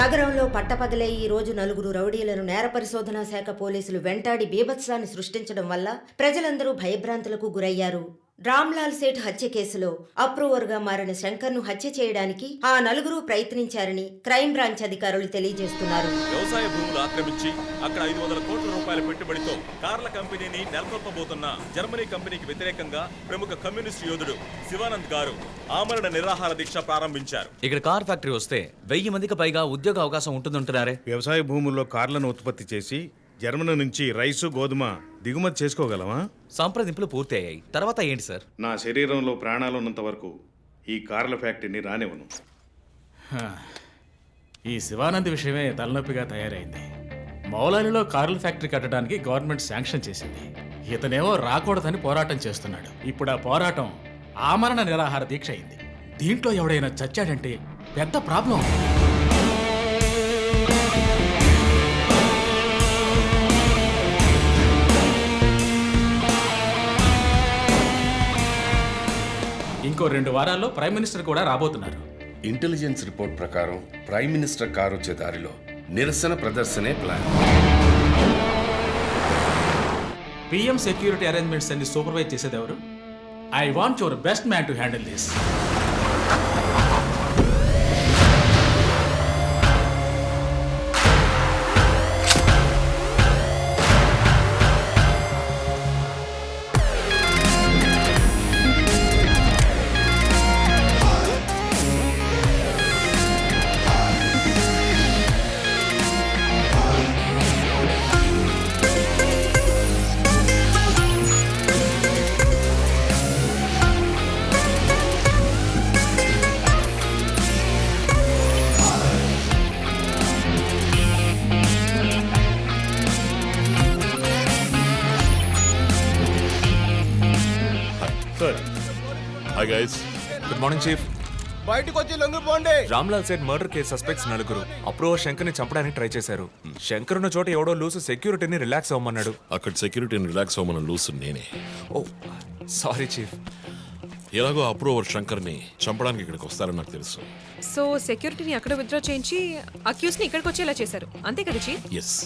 నగరంలో పట్టపగలే ఈ రోజు నలుగురు రౌడీలను నేర పరిశోధనా శాఖ పోలీసులు వెంటాడి బీభత్సాన్ని సృష్టించడం వల్ల ప్రజలందరూ భయభ్రాంతులకు గురయ్యారు. రామ్లాల్ సేఠ్ హత్య కేసులో అప్రూవర్గా మారిన శంకర్ను హత్య చేయడానికి ఆ నలుగురు ప్రయత్నించారని క్రైమ్ బ్రాంచ్ అధికారులు తెలియజేస్తున్నారు. వ్యవసాయ భూములు ఆక్రమించి అక్కడ 500 కోట్ల రూపాయల పెట్టుబడితో కార్ల కంపెనీని నెలకొల్పబోతున్న జర్మనీ కంపెనీకి వ్యతిరేకంగా ప్రముఖ కమ్యూనిస్ట్ యోధుడు శివానంద్ గారు ఆమరణ నిరాహార దీక్ష ప్రారంభించారు. ఇక్కడ కార్ ఫ్యాక్టరీ వస్తే 1000 మందికి పైగా ఉద్యోగ అవకాశం ఉంటుందంటున్నారే. వ్యవసాయ భూముల్లో కార్లను ఉత్పత్తి చేసి జర్మనీ నుంచి రైసు గోధుమ దిగుమతి చేసుకోగలమా? సంప్రదింపులు పూర్తి అయ్యాయి. తర్వాత ఏంటి సార్? నా శరీరంలో ప్రాణాలు ఉన్నంత వరకు ఈ కార్ల ఫ్యాక్టరీని రానివ్వను. ఈ శివానంద్ విషయమే తలనొప్పిగా తయారైంది. మౌలాలిలో కార్ల ఫ్యాక్టరీ కట్టడానికి గవర్నమెంట్ శాంక్షన్ చేసింది. ఇతనేమో రాకూడదని పోరాటం చేస్తున్నాడు. ఇప్పుడు ఆ పోరాటం ఆమరణ నిరాహార దీక్ష అయింది. దీంట్లో ఎవడైనా చచ్చాడంటే పెద్ద ప్రాబ్లం. ఇంకో 2 వారాల్లో ప్రైమ్ మినిస్టర్ కూడా రాబోతున్నారు. ఇంటెలిజెన్స్ రిపోర్ట్ ప్రకారం ప్రైమ్ మినిస్టర్ కారు వచ్చే దారిలో నిరసన ప్రదర్శనే ప్లాన్. పిఎం సెక్యూరిటీ అరేంజ్మెంట్స్ అన్ని సూపర్వైజ్ చేసేది ఎవరు? I want your best man to handle this. Hi guys. Good morning chief. బయటకు వచ్చి లొంగిపోండి. Ramlal Seth murder case suspects 9 approver శంకర్ని చంపడానికి ట్రై చేశారు. శంకర్ ఉన్న చోట ఎవడో లూసు సెక్యూరిటీని రిలాక్స్ అవ్వమన్నాడు. అక్కడ సెక్యూరిటీని రిలాక్స్ అవ్వమని లూసు నేనే. ఓ సారీ చీఫ్. ఎలాగో అప్రూవర్ శంకర్ని చంపడానికి ఇక్కడికి వస్తారని నాకు తెలుసు. సో సెక్యూరిటీని అక్కడ విత్డ్రా చేయించి అక్యూస్ ని ఇక్కడికి వచ్చేలా చేశారు, అంతే కదా చీఫ్? ఎస్.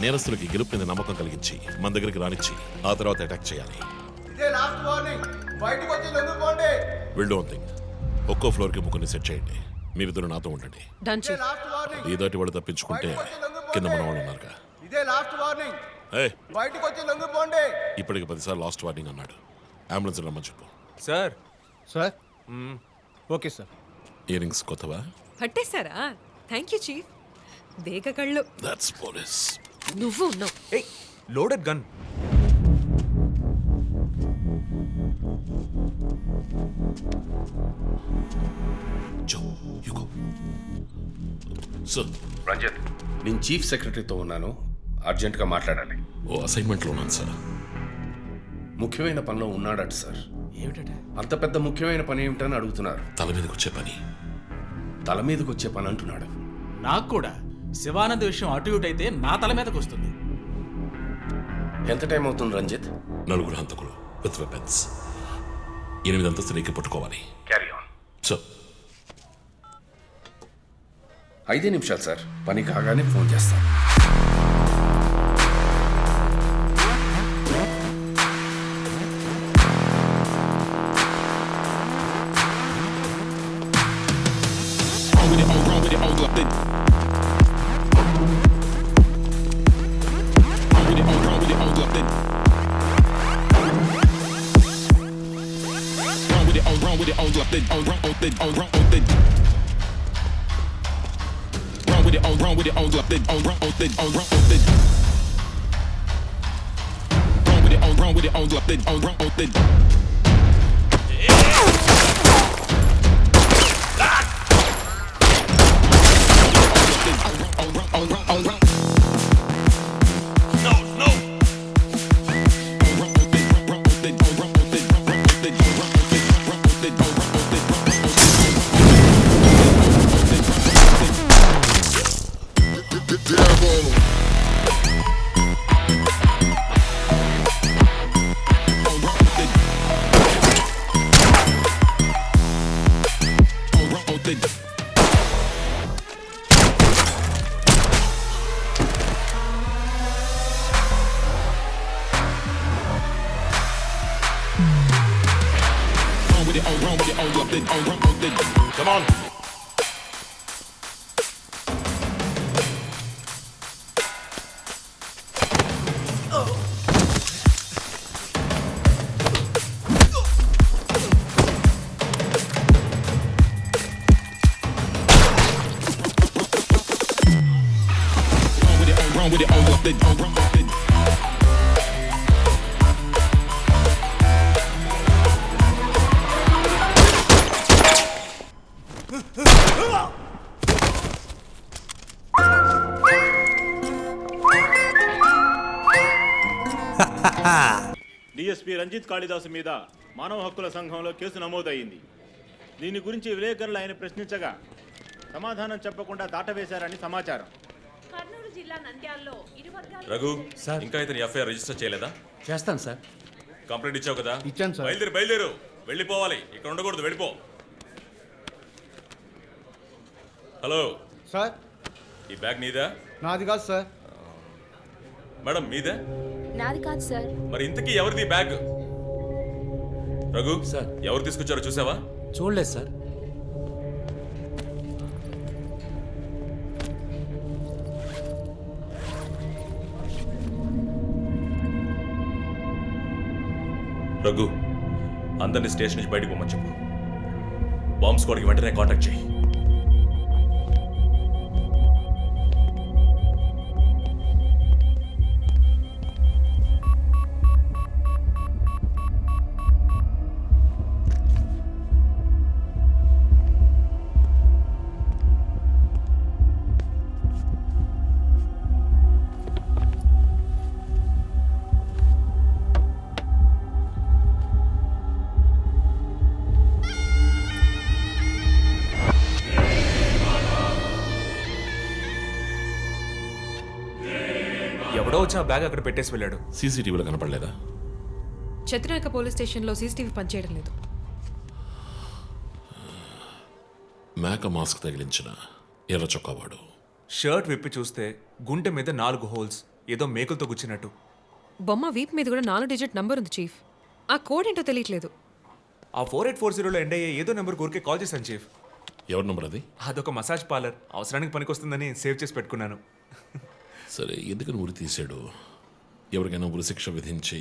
నేరస్తులకి గెలుపు మీద నమ్మకం కలిగించి మన దగ్గరికి రానిచ్చి ఆ తర్వాత అటాక్ చేయాలి. ఇదే లాస్ట్ వార్నింగ్. బయటకు వచ్చి లొంగిపోండి. Will do one thing. ఒక్కో ఫ్లోర్ కి ముగ్గురిని సెట్ చేయండి. మీరిద్దరు నాతో ఉండండి. Done chief. Last warning. ఈ దాటి వాడు తప్పించుకుంటే కింద మన వాళ్ళు ఉన్నారుగా. ఇదే లాస్ట్ వార్నింగ్. బయటకు వచ్చి లొంగిపోండి. ఇప్పటికి 10 సార్లు లాస్ట్ వార్నింగ్ అన్నాడు. అంబులెన్స్ రమ్మని చెప్పు. Sir. Sir okay sir. Earrings కొత్తవా? పట్టేశారా? Thank you chief. దేక కళ్ళు. That's police. నువ్వు ఉన్నావు. ఏయ్ లోడెడ్ గన్. జో యు గో. సార్. రంజిత్, నేను చీఫ్ సెక్రటరీతో ఉన్నాను. అర్జెంటుగా మాట్లాడాలి. ఓ అసైన్మెంట్లో ఉన్నాను సార్. ముఖ్యమైన పనిలో ఉన్నాడట సార్. ఏమిటట? అంత పెద్ద ముఖ్యమైన పని ఏమిటని అడుగుతున్నారు. తల మీదకి వచ్చే పని. తల మీదకి వచ్చే పని అంటున్నాడు. నాకు కూడా శివానంద్ విషయం అటు ఇటు అయితే నా తల మీదకి వస్తుంది. ఎంత టైం అవుతుంది రంజిత్? 9 హంతకులు విత్ వెపన్స్. 8 అంతస్తులు ఎక్కి పట్టుకోవాలి. Carry on. సార్. 5 నిమిషాలు సార్. పని కాగానే ఫోన్ చేస్తాను. Come on. DSP Ranjith Kalidas మీద మానవ హక్కుల సంఘంలో కేసు నమోదయ్యింది. దీని గురించి విలేకరులు ఆయన ప్రశ్నించగా సమాధానం చెప్పకుండా దాటవేశారని సమాచారం. కర్నూలు జిల్లా నంద్యాలలో రఘు సార్, ఇంకా ఇతని ఎఫ్ఐఆర్ రిజిస్టర్ చేయలేదా? చేస్తాను సార్. కంప్లైంట్ ఇచ్చావు కదా? ఇచ్చాను సార్. బయలుదేరు వెళ్ళిపోవాలి, ఇక్కడ ఉండకూడదు, వెళ్ళిపో. హలో సార్, ఈ బ్యాగ్ నీదా? నాది కాదు సార్. మేడం మీదే? నాది కాదు సార్. మరి ఇంతకీ ఎవరిది ఈ బ్యాగ్? రఘు సార్, ఎవరు తీసుకొచ్చారో చూసావా? చూడలేదు సార్. రఘు, అందరినీ స్టేషన్ నుంచి బయటకు పోమని చెప్పు. బాంబ్ స్క్వాడ్కి వెంటనే కాంటాక్ట్ చేయి. ఎవడో వచ్చి ఆ బ్యాగ్ అక్కడ పెట్టేసి వెళ్ళాడు. సీసీటీవీలో కనపడలేదా? చతురక పోలీస్ స్టేషన్లో సీసీటీవీ పనిచేయడం లేదు. మేక మాస్క్ తగిలించిన ఎర్ర చొక్కావాడు. షర్ట్ విప్పి చూస్తే గుంటె మీద 4 హోల్స్, ఏదో మేకులతో గుచ్చినట్టు. బొమ్మ వీప్ మీద కూడా 4 డిజిట్ నంబర్ ఉంది చీఫ్. ఆ కోడ్ ఏంటో తెలియట్లేదు. ఆ 4840లో ఎండ్ అయ్యే ఏదో నెంబర్ ఊరికే కాల్ చేశాను చీఫ్. ఎవరి నెంబర్ అది? అదొక మసాజ్ పార్లర్, అవసరానికి పనికొస్తుందని సేవ్ చేసి పెట్టుకున్నాను. సరే, ఎందుకని ఉరి తీశాడు? ఎవరికైనా ఉరి శిక్ష విధించి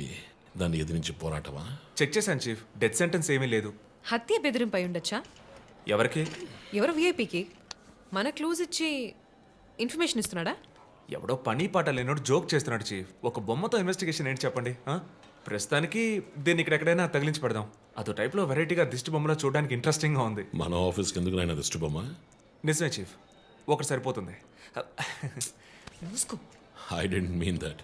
దాన్ని ఎదిరించి పోరాటమా? చెక్ చేశాను చీఫ్, డెత్ సెంటెన్స్ ఏమీ లేదు. హత్య బెదిరింపై ఉండొచ్చా? ఎవరికి? ఎవరో విఐపీకి మన క్లూజ్ ఇచ్చి ఇన్ఫర్మేషన్ ఇస్తున్నాడా? ఎవడో పని పాట లేనోడు జోక్ చేస్తున్నాడు చీఫ్. ఒక బొమ్మతో ఇన్వెస్టిగేషన్ ఏంటి చెప్పండి? ప్రస్తుతానికి దీన్ని ఇక్కడెక్కడైనా తగిలించి పెడదాం. అదో టైప్లో వెరైటీగా దిష్టి బొమ్మలో చూడడానికి ఇంట్రెస్టింగ్గా ఉంది. మన ఆఫీస్కి ఎందుకు నాయన దిష్టి బొమ్మ? నిజమే చీఫ్, ఒకటి సరిపోతుంది. I didn't mean that.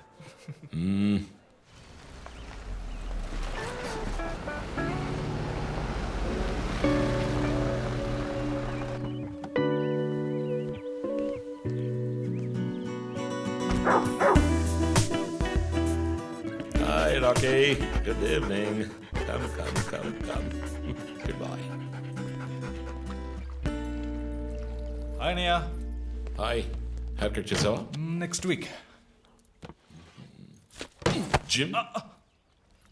Hi, Rocky. Good evening. Come. Goodbye. Hi నయ్యా. Hi. Hair cut చేసావా? Next week. జిమ్?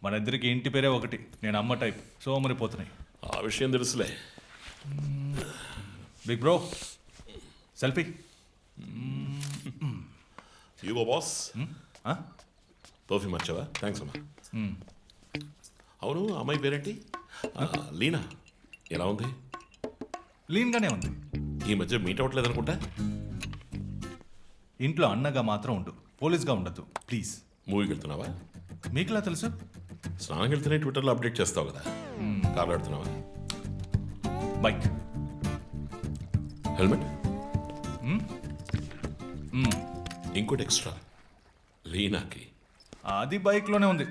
మన ఇద్దరికి ఇంటి పేరే ఒకటి. నేను అమ్మ టైప్, సోమరిపోతున్నాయి. ఆ విషయం తెలుసులే. Big bro, selfie. ఇగో బాస్. టోఫీ మర్చావా? థ్యాంక్స్ అమ్మా. అవును, అమ్మాయి పేరేంటి? లీనా. ఎలా ఉంది? లీన్గానే ఉంది. ఈ మధ్య మీట్ అవ్వట్లేదు అనుకుంటా. ఇంట్లో అన్నగా మాత్రం ఉండు, పోలీస్గా ఉండద్దు ప్లీజ్. మూవీకి వెళ్తున్నావా? మీకులా తెలుసు? స్నానంకి వెళ్తేనే ట్విట్టర్లో అప్డేట్ చేస్తావు కదా. కార్లో వెళ్తున్నావా? బైక్. హెల్మెట్? ఇంకోటి ఎక్స్ట్రా లీనాకి. అది బైక్లోనే ఉంది.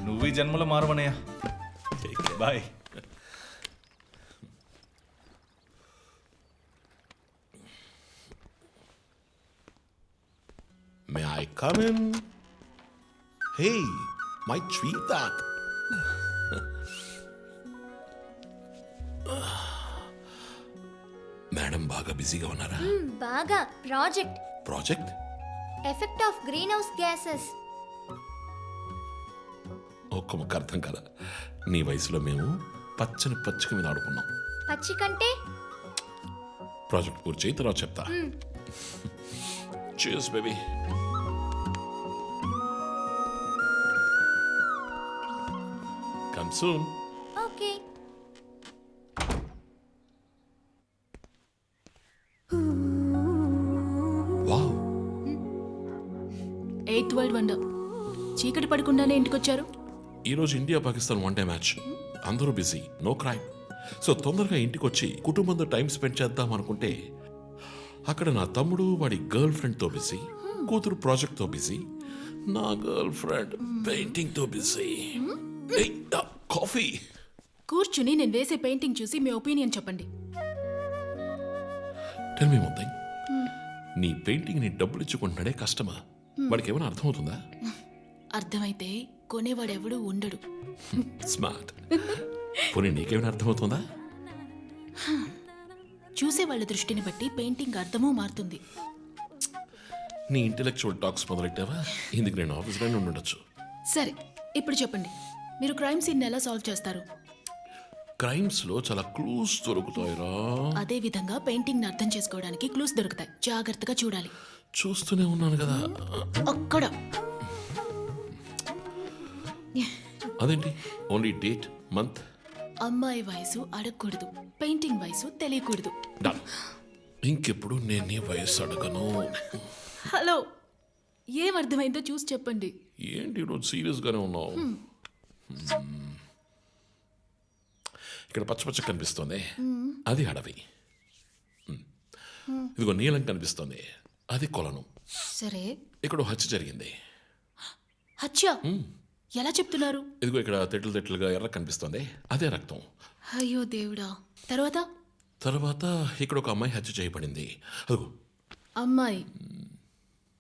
నువ్వు ఈ జన్మలో మారవనయ్యా. Bye. May I come in? Hey, my sweetheart. Madam బాగా బిజీగా ఉన్నారా? బాగా. Project project? Effect of greenhouse gases. ఓ ఒక్క ముక్క అర్థం కదా. నీ వయసులో మేము పచ్చని పచ్చిక మీద ఆడుకున్నాం. పచ్చి కంటే ప్రాజెక్ట్ పూర్తి చేయి, తర్వాత చెప్తా. Cheers, baby. Come soon. Okay. Wow. 8th world wonder. చీకటి పడకుండానే ఇంటికొచ్చారు. ఈరోజు India Pakistan one day match. అందరూ బిజీ, నో క్రైమ్. సో తొందరగా ఇంటికి వచ్చి కుటుంబంతో టైం స్పెండ్ చేద్దాం అనుకుంటే అక్కడ నా తమ్ముడు వాడి గర్ల్ ఫ్రెండ్తో బిజీ, కూతురు ప్రాజెక్ట్తో బిజీ, నా గర్ల్ ఫ్రెండ్ పెయింటింగ్తో బిజీ. కాఫీ. కూర్చుని నేను వేసే పెయింటింగ్ చూసి మీ ఒపీనియన్ చెప్పండి. Tell me one thing. నీ పెయింటింగ్ ని డబ్బులు ఇచ్చుకుంటున్నాడే కష్టమా? వాడికి ఏమైనా అర్థమవుతుందా? అర్థమైతే కొనేవాడెవడూ ఉండడు. స్మార్ట్. పోనీ నీకేమైనా అర్థమవుతుందా? చూసే వాళ్ళ దృష్టిని బట్టి పెయింటింగ్ అర్థమూ మారుతుంది. నీ ఇంటెలెక్చువల్ టాక్స్ మొదలెట్టావా? ఇందుకు నేను ఆఫీస్లోనే ఉండొచ్చు. సరే, ఇప్పుడు చెప్పండి, మీరు క్రైమ్ సీన్ ఎలా సాల్వ్ చేస్తారు? క్రైమ్స్ లో చాలా క్లూస్ దొరుకుతాయిరా. అదే విధంగా పెయింటింగ్ ని అర్థం చేసుకోవడానికి క్లూస్ దొరుకుతాయి. జాగ్రత్తగా చూడాలి. చూస్తూనే ఉన్నాను కదా. అక్కడ అదేంటి ఓన్లీ డేట్ మంత్? అమ్మాయి వయసు అడగకూడదు, పెయింటింగ్ వయసు తెలియకూడదు. డన్. ఇంకెప్పుడు నేను నీ వయస్సు అడగను. హలో, ఏం అర్థమైందో చూసి చెప్పండి. ఏంటి ఈరోజు సీరియస్ గానే ఉన్నావు? ఇక్కడ పచ్చ కనిపిస్తోంది, అది అడవి. ఇదిగో నీలం కనిపిస్తోంది, అది కొలను. సరే, ఇక్కడ హత్య జరిగింది. హత్య ఎలా చెప్తున్నారు? ఇదిగో ఇక్కడ తెట్లుగా ఎర్ర కనిపిస్తోంది, అదే రక్తం. అయ్యో దేవుడా. తర్వాత ఇక్కడ ఒక అమ్మాయి హత్య చేయబడింది. అదిగో అమ్మాయి,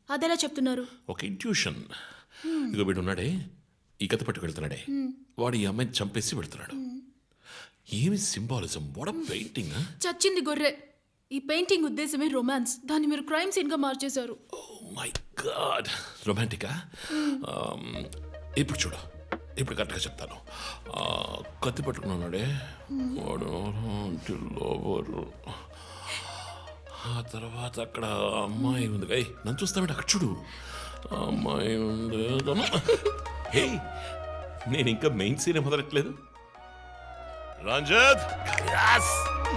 అదెలా చెప్తున్నారు? ఒక ఇంట్యూషన్. ఇదిగో వీడు ఉన్నాడే, ఈ కథ పట్టుకు వెళ్తున్నాడే, వాడు ఈ అమ్మాయిని చంపేసి వెళ్తున్నాడు. ఏమి సింబాలిజం, వాట్ పెయింటింగ్. చచ్చింది గొర్రె. ఈ పెయింటింగ్ ఉద్దేశమే రొమాన్స్, దాన్ని మీరు క్రైమ్ సీన్ గా మార్చేశారు. ఓ మై గాడ్, రొమాంటికా? ఇప్పుడు చూడు, ఇప్పుడు కరెక్ట్గా చెప్తాను. కత్తి పట్టుకున్నాడే వాడు లోవరు. ఆ తర్వాత అక్కడ అమ్మాయి ఉంది. నన్ను చూస్తామంటే అక్కడ చూడు, అమ్మాయి ఉంది. హే, నేను ఇంకా మెయిన్ సీన్ మొదలట్లేదు. రంజిత్,